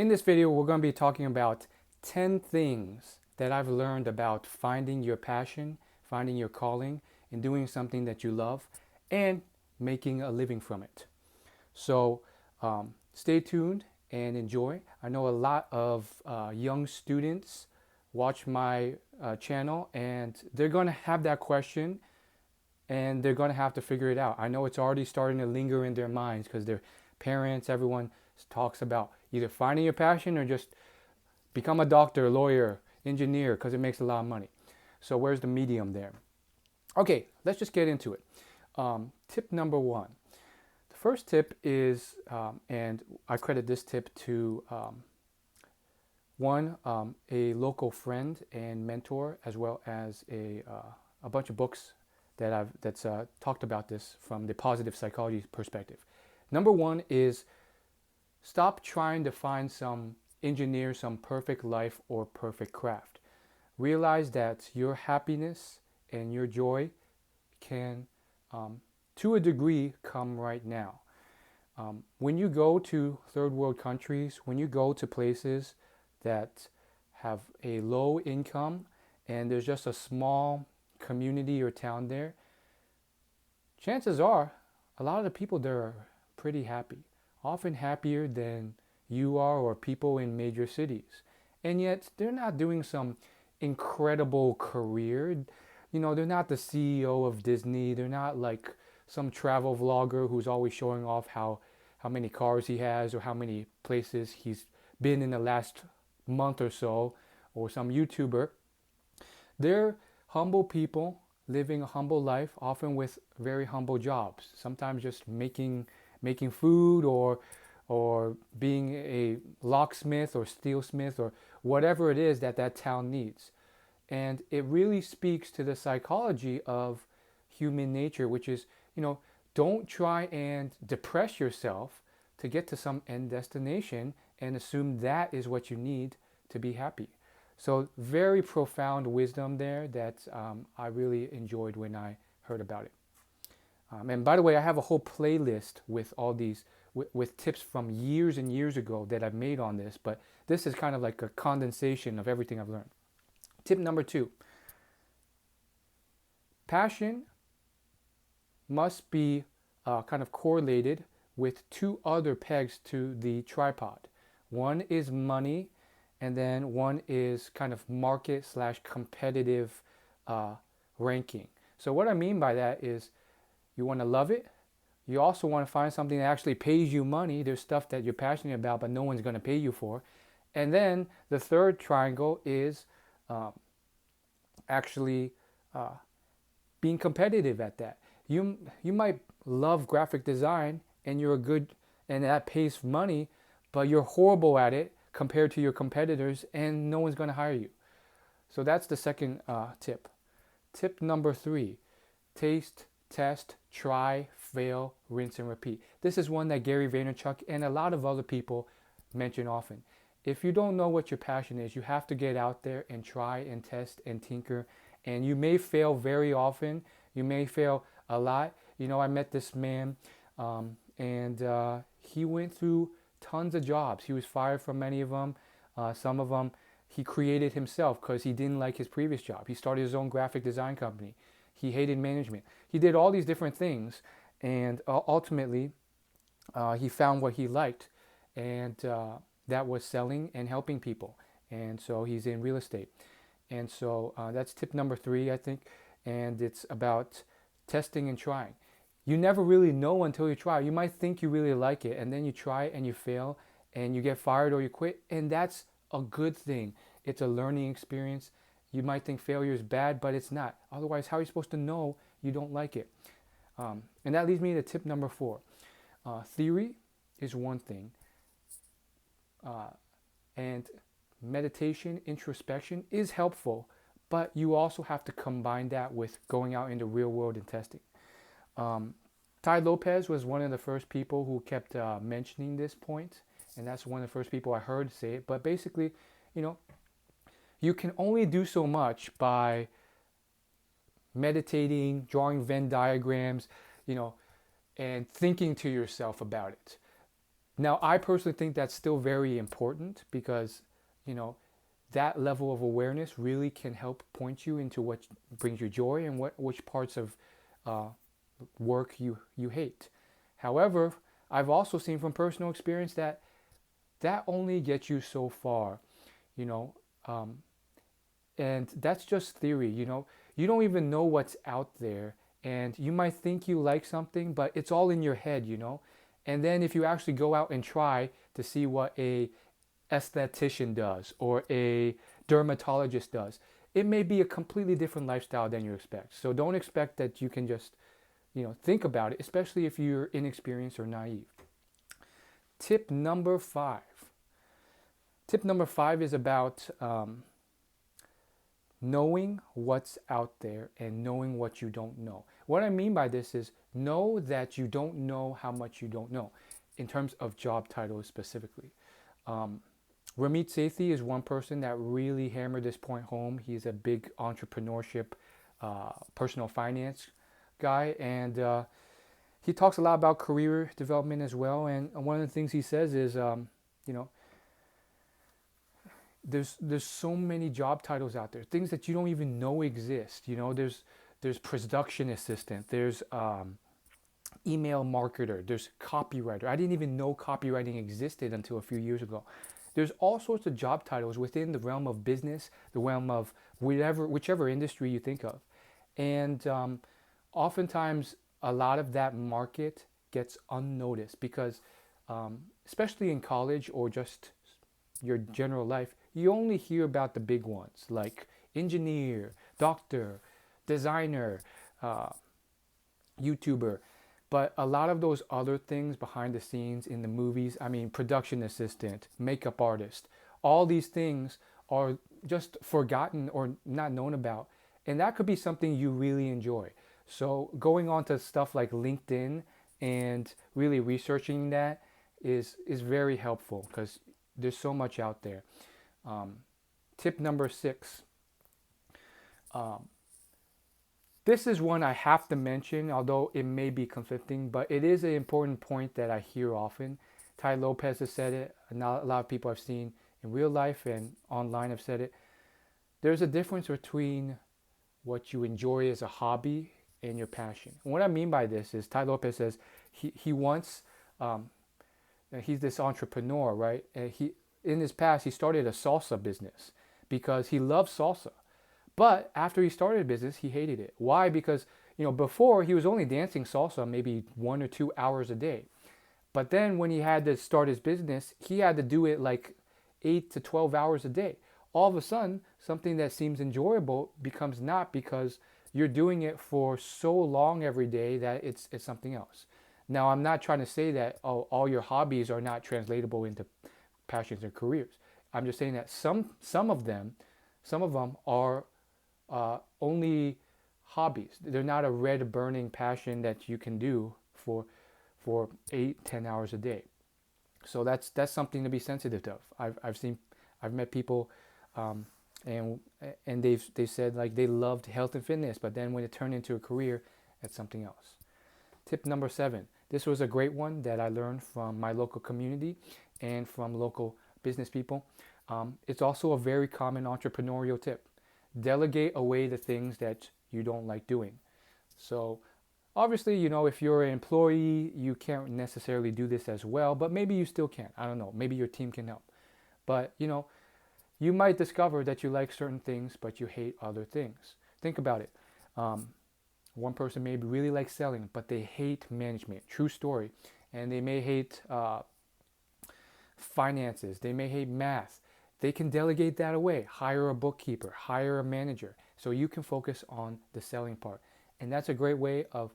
In this video, we're going to be talking about 10 things that I've learned about finding your passion, finding your calling, and doing something that you love, and making a living from it. So stay tuned and enjoy. I know a lot of young students watch my channel, and they're going to have that question and they're going to have to figure it out. I know it's already starting to linger in their minds because their parents, everyone talks about either finding your passion or just become a doctor, lawyer, engineer because it makes a lot of money. So where's the medium there? Okay, let's just get into it. Tip number one. The first tip is, and I credit this tip to a local friend and mentor, as well as a bunch of books that's talked about this from the positive psychology perspective. Number one is stop trying to find some engineer some perfect life or perfect craft. Realize that your happiness and your joy can, to a degree, come right now. When you go to third world countries, when you go to places that have a low income and there's just a small community or town there, chances are a lot of the people there are pretty happy, often happier than you are or people in major cities. And yet they're not doing some incredible career. You know, they're not the CEO of Disney. They're not like some travel vlogger who's always showing off how many cars he has or how many places he's been in the last month or so, or some YouTuber. They're humble people living a humble life, often with very humble jobs. Sometimes just making food or being a locksmith or steelsmith or whatever it is that town needs. And it really speaks to the psychology of human nature, which is, don't try and depress yourself to get to some end destination and assume that is what you need to be happy. So very profound wisdom there that I really enjoyed when I heard about it. And by the way, I have a whole playlist with all these, with tips from years and years ago that I've made on this, but this is kind of like a condensation of everything I've learned. Tip number two, passion must be kind of correlated with two other pegs to the tripod. One is money, and then one is kind of market / competitive ranking. So what I mean by that is you want to love it. You also want to find something that actually pays you money. There's stuff that you're passionate about, but no one's going to pay you for. And then the third triangle is actually being competitive at that. You might love graphic design and you're good and that pays money, but you're horrible at it compared to your competitors and no one's going to hire you. So that's the second tip. Tip number three, taste, test, try, fail, rinse, and repeat. This is one that Gary Vaynerchuk and a lot of other people mention often. If you don't know what your passion is, you have to get out there and try and test and tinker. And you may fail very often. You may fail a lot. I met this man and he went through tons of jobs. He was fired from many of them. Some of them he created himself because he didn't like his previous job. He started his own graphic design company. He hated management. He did all these different things, and ultimately he found what he liked, and that was selling and helping people. And so he's in real estate. And so that's tip number three, I think, and it's about testing and trying. You never really know until you try. You might think you really like it, and then you try and you fail, and you get fired or you quit, and that's a good thing. It's a learning experience. You might think failure is bad, but it's not. Otherwise, how are you supposed to know you don't like it? And that leads me to tip number four. Theory is one thing, and meditation, introspection is helpful, but you also have to combine that with going out in the real world and testing. Ty Lopez was one of the first people who kept mentioning this point, and that's one of the first people I heard say it. But basically, you can only do so much by meditating, drawing Venn diagrams, and thinking to yourself about it. Now, I personally think that's still very important because, you know, that level of awareness really can help point you into what brings you joy and which parts of uh, work you hate. However, I've also seen from personal experience that that only gets you so far, you know, um, and that's just theory. You don't even know what's out there, and you might think you like something, but it's all in your head. And then if you actually go out and try to see what a esthetician does or a dermatologist does, it may be a completely different lifestyle than you expect. So don't expect that you can just, think about it, especially if you're inexperienced or naive. Tip number five. Tip number five is about knowing what's out there and knowing what you don't know. What I mean by this is know that you don't know how much you don't know in terms of job titles specifically. Um, Ramit Sethi is one person that really hammered this point home. He's a big entrepreneurship, personal finance guy, and he talks a lot about career development as well. And one of the things he says is, you know, there's so many job titles out there, things that you don't even know exist. There's production assistant, there's email marketer, there's copywriter. I didn't even know copywriting existed until a few years ago. There's all sorts of job titles within the realm of business, the realm of whichever industry you think of. And oftentimes, a lot of that market gets unnoticed because, especially in college or just your general life, you only hear about the big ones like engineer, doctor, designer, uh, YouTuber. But a lot of those other things behind the scenes in the movies, I mean, production assistant, makeup artist, all these things are just forgotten or not known about. And that could be something you really enjoy. So going on to stuff like LinkedIn and really researching that is very helpful because there's so much out there. Um, Tip number six. Um, This is one I have to mention, although it may be conflicting, but it is an important point that I hear often. Ty Lopez has said it, and a lot of people I've seen in real life and online have said it. There's a difference between what you enjoy as a hobby and your passion. And what I mean by this is Ty Lopez says he wants, he's this entrepreneur, right? And in his past, he started a salsa business because he loves salsa. But after he started a business, he hated it. Why? Because, before he was only dancing salsa maybe 1 or 2 hours a day. But then when he had to start his business, he had to do it like 8 to 12 hours a day. All of a sudden, something that seems enjoyable becomes not because you're doing it for so long every day that it's something else. Now, I'm not trying to say that all your hobbies are not translatable into passions or careers. I'm just saying that some of them are only hobbies. They're not a red burning passion that you can do for 8-10 hours a day. So that's something to be sensitive of. I've met people, and they've said like they loved health and fitness, but then when it turned into a career, it's something else. Tip number 7. This was a great one that I learned from my local community and from local business people. It's also a very common entrepreneurial tip. Delegate away the things that you don't like doing. So obviously, if you're an employee, you can't necessarily do this as well, but maybe you still can. I don't know. Maybe your team can help. But, you might discover that you like certain things, but you hate other things. Think about it. One person maybe really likes selling, but they hate management. True story. And they may hate finances. They may hate math. They can delegate that away. Hire a bookkeeper, hire a manager, so you can focus on the selling part. And that's a great way of,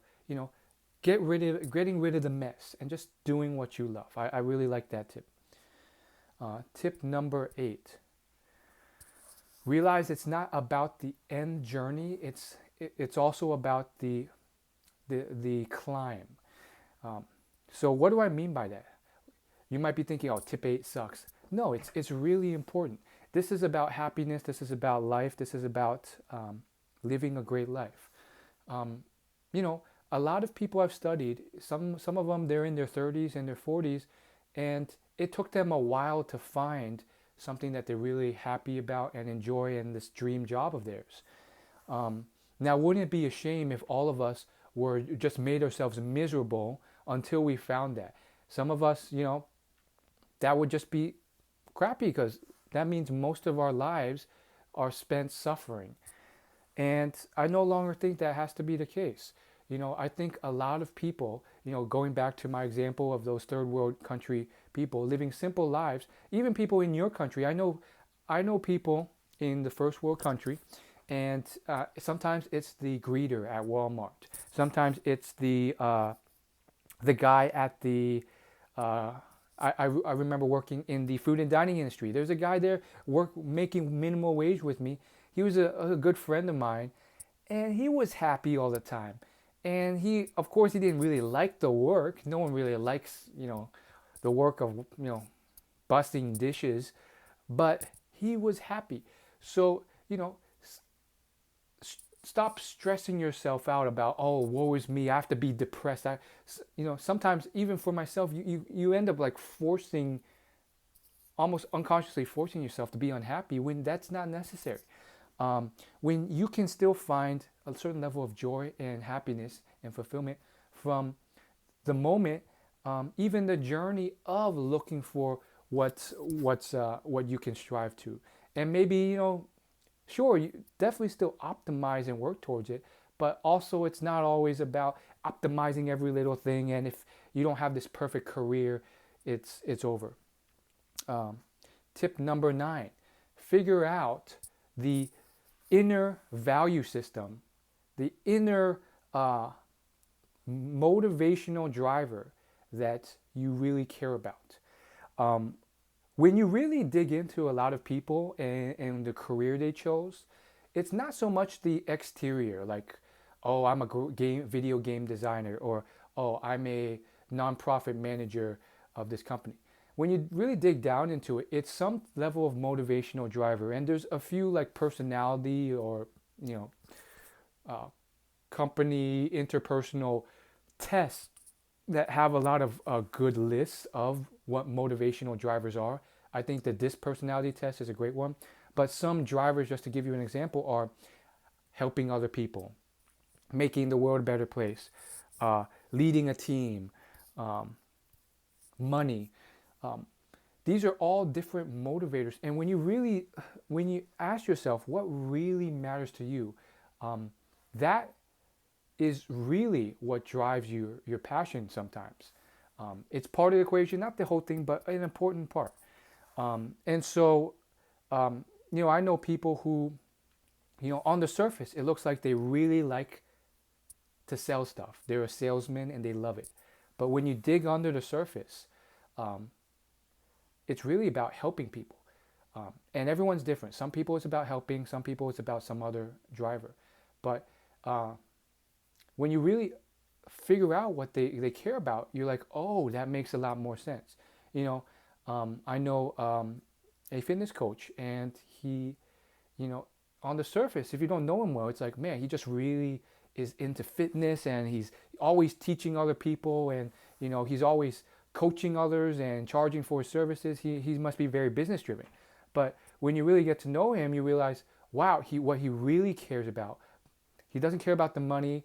getting rid of the mess and just doing what you love. I really like that tip. Tip number 8. Realize it's not about the end journey. It's also about the climb. So what do I mean by that? You might be thinking, oh, tip 8 sucks. No, it's really important. This is about happiness. This is about life. This is about living a great life. A lot of people I've studied, some of them, they're in their 30s and their 40s, and it took them a while to find something that they're really happy about and enjoy in this dream job of theirs. Um, Now, wouldn't it be a shame if all of us were just made ourselves miserable until we found that? Some of us, that would just be crappy because that means most of our lives are spent suffering. And I no longer think that has to be the case. I think a lot of people, going back to my example of those third world country people living simple lives, even people in your country, I know people in the first world country, and sometimes it's the greeter at Walmart. Sometimes it's the guy at the uh, I remember working in the food and dining industry. There's a guy there making minimal wage with me. He was a good friend of mine, and he was happy all the time. And of course, he didn't really like the work. No one really likes, the work of, busting dishes, but he was happy. So, stop stressing yourself out about, oh, woe is me, I have to be depressed. Sometimes even for myself, you end up like almost unconsciously forcing yourself to be unhappy when that's not necessary. When you can still find a certain level of joy and happiness and fulfillment from the moment, even the journey of looking for what you can strive to, and maybe sure, you definitely still optimize and work towards it, but also it's not always about optimizing every little thing. And if you don't have this perfect career, it's over. Um, Tip number 9: figure out the inner value system, the inner motivational driver that you really care about. Um, when you really dig into a lot of people and the career they chose, it's not so much the exterior, like, oh, I'm a video game designer, or oh, I'm a nonprofit manager of this company. When you really dig down into it, it's some level of motivational driver, and there's a few like personality or you know uh, company interpersonal tests that have a lot of good lists of what motivational drivers are. I think that this personality test is a great one. But some drivers, just to give you an example, are helping other people, making the world a better place, leading a team, um, money. Um, these are all different motivators. And when you ask yourself what really matters to you, that is really what drives your passion sometimes. It's part of the equation, not the whole thing, but an important part. And so, I know people who, on the surface, it looks like they really like to sell stuff. They're a salesman and they love it. But when you dig under the surface, um, it's really about helping people. And everyone's different. Some people it's about helping, some people it's about some other driver. But uh, when you really figure out what they care about, you're like, oh, that makes a lot more sense. I know a fitness coach, and he, on the surface, if you don't know him well, it's like, man, he just really is into fitness, and he's always teaching other people, and he's always coaching others and charging for his services. He must be very business driven. But when you really get to know him, you realize, wow, what he really cares about. He doesn't care about the money.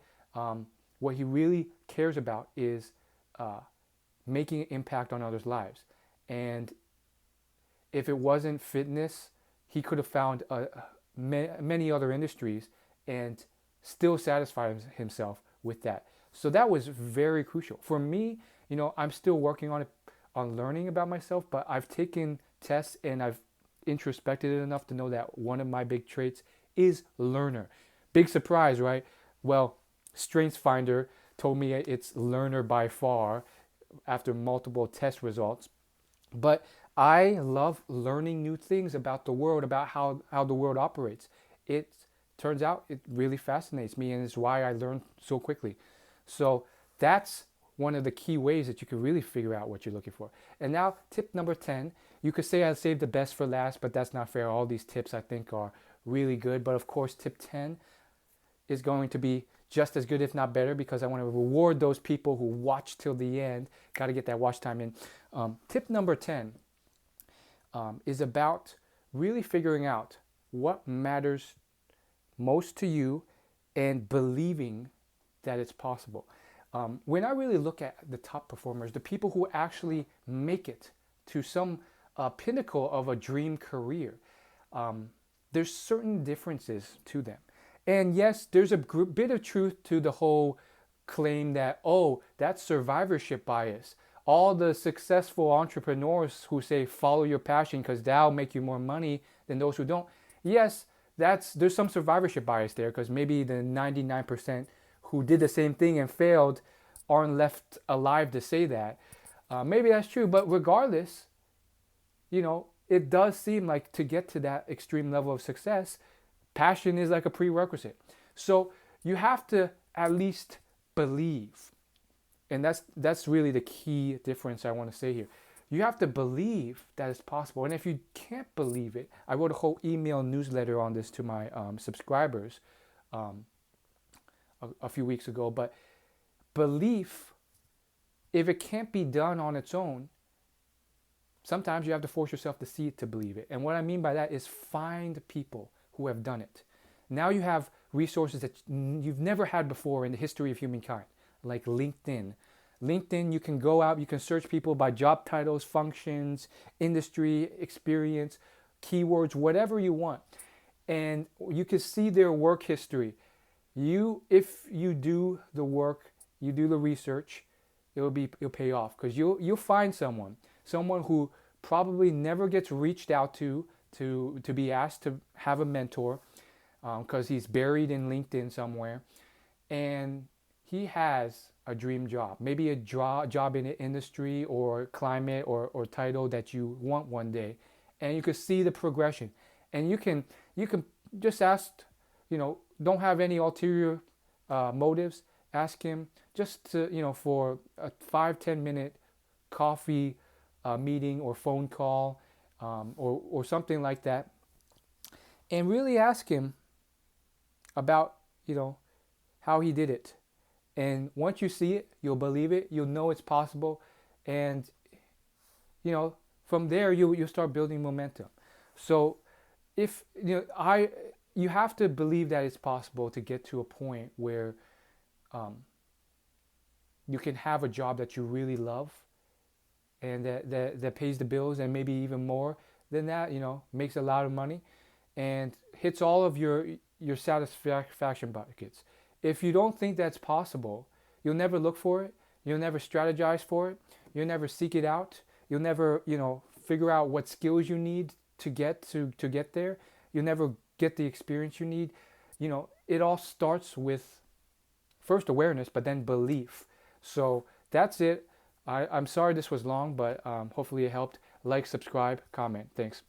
What he really cares about is making an impact on others' lives. And if it wasn't fitness, he could have found many other industries and still satisfied himself with that. So that was very crucial. For me, I'm still working on learning about myself, but I've taken tests and I've introspected it enough to know that one of my big traits is learner. Big surprise, right? Well, StrengthsFinder told me it's learner by far after multiple test results. But I love learning new things about the world, about how the world operates. It turns out it really fascinates me, and it's why I learn so quickly. So that's one of the key ways that you can really figure out what you're looking for. And now tip number 10, you could say I saved the best for last, but that's not fair. All these tips I think are really good. But of course, tip 10 is going to be just as good, if not better, because I want to reward those people who watch till the end. Got to get that watch time in. Tip number 10 is about really figuring out what matters most to you and believing that it's possible. When I really look at the top performers, the people who actually make it to some pinnacle of a dream career, there's certain differences to them. And yes, there's a bit of truth to the whole claim that, oh, that's survivorship bias. All the successful entrepreneurs who say follow your passion because that'll make you more money than those who don't. Yes, there's some survivorship bias there because maybe the 99% who did the same thing and failed aren't left alive to say that. Maybe that's true, but regardless, it does seem like to get to that extreme level of success, passion is like a prerequisite. So you have to at least believe. And that's really the key difference I want to say here. You have to believe that it's possible. And if you can't believe it, I wrote a whole email newsletter on this to my subscribers a few weeks ago. But belief, if it can't be done on its own, sometimes you have to force yourself to see it to believe it. And what I mean by that is find people who have done it. Now you have resources that you've never had before in the history of humankind, like LinkedIn. LinkedIn, you can go out, you can search people by job titles, functions, industry, experience, keywords, whatever you want. And you can see their work history. If you do the work, you do the research, it'll pay off because you'll find someone who probably never gets reached out to be asked to have a mentor because he's buried in LinkedIn somewhere, and he has a dream job, maybe a job in an industry or climate or title that you want one day, and you can see the progression, and you can just ask, don't have any ulterior motives. Ask him just to, for a 5-10 minute coffee meeting or phone call or something like that, and really ask him about how he did it. And once you see it, you'll believe it, you'll know it's possible, and from there you'll start building momentum. So if you have to believe that it's possible to get to a point where you can have a job that you really love and that pays the bills and maybe even more than that, makes a lot of money and hits all of your satisfaction buckets. If you don't think that's possible, you'll never look for it, you'll never strategize for it, you'll never seek it out, you'll never, figure out what skills you need to get there, you'll never get the experience you need. It all starts with first awareness, but then belief. So that's it. I'm sorry this was long, but hopefully it helped. Like, subscribe, comment. Thanks.